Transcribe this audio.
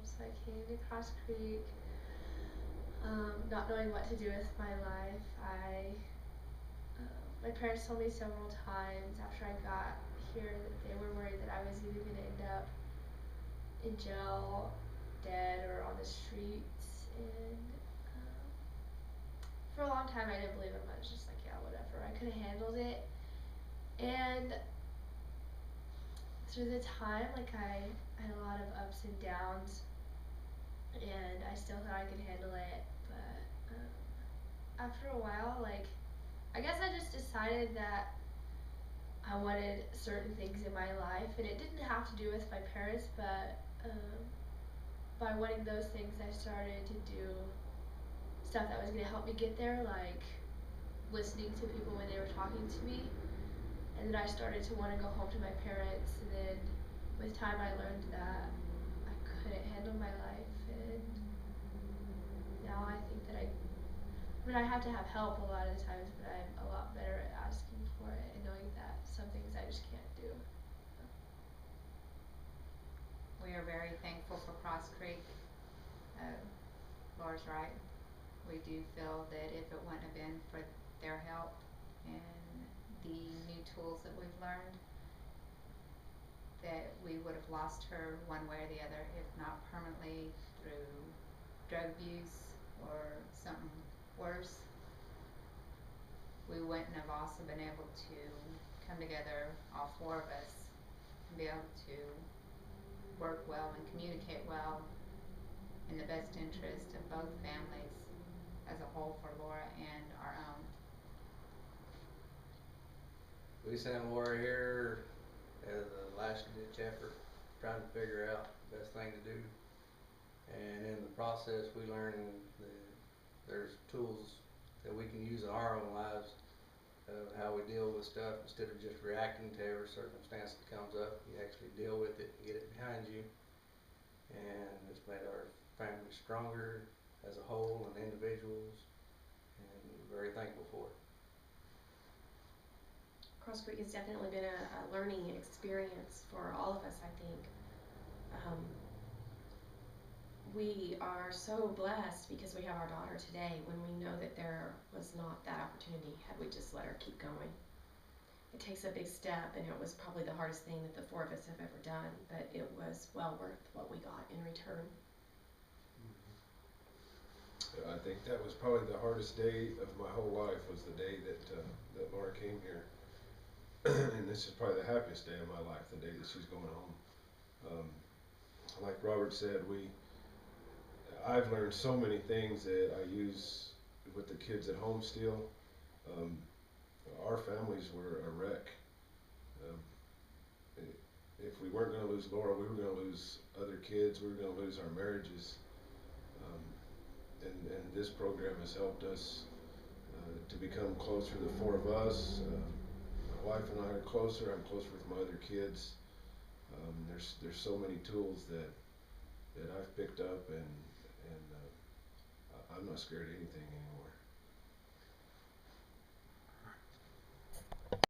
So I came to Cross Creek, not knowing what to do with my life. My parents told me several times after I got here that they were worried that I was either going to end up in jail, dead, or on the streets. And for a long time, I didn't believe them. I was just like, yeah, whatever. I could have handled it. And through the time, like I had a lot of ups and downs, and I still thought I could handle it. But after a while, like I guess I just decided that I wanted certain things in my life, and it didn't have to do with my parents, but by wanting those things, I started to do stuff that was going to help me get there, like listening to people when they were talking to me. And then I started to want to go home to my parents, and then with time, I learned that I couldn't handle my life, and now I think that I have to have help a lot of the times, but I'm a lot better at asking for it and knowing that some things I just can't do. We are very thankful for Cross Creek. Uh, Laura's right. We do feel that if it wouldn't have been for their help and the new tools that we've learned, that we would have lost her one way or the other, if not permanently through drug abuse or something worse. We wouldn't have also been able to come together, all four of us, and be able to work well and communicate well in the best interest of both families as a whole for Laura and our own. We sent Laura here as a last ditch effort, trying to figure out the best thing to do. And in the process, we learned that there's tools that we can use in our own lives of how we deal with stuff instead of just reacting to every circumstance that comes up. You actually deal with it, get it behind you, and it's made our family stronger as a whole and individuals, and we're very thankful for it. Cross Creek has definitely been a learning experience for all of us, I think. Um, we are so blessed because we have our daughter today when we know that there was not that opportunity had we just let her keep going. It takes a big step, and it was probably the hardest thing that the four of us have ever done, but it was well worth what we got in return. I think that was probably the hardest day of my whole life, was the day that Laura came here. And this is probably the happiest day of my life, the day that she's going home. Like Robert said, I've learned so many things that I use with the kids at home still. Um, our families were a wreck. Um, if we weren't going to lose Laura, we were going to lose other kids. We were going to lose our marriages. Um, and this program has helped us to become closer. The four of us, my wife and I are closer. I'm closer with my other kids. There's so many tools that I've picked up, and I'm not scared of anything anymore.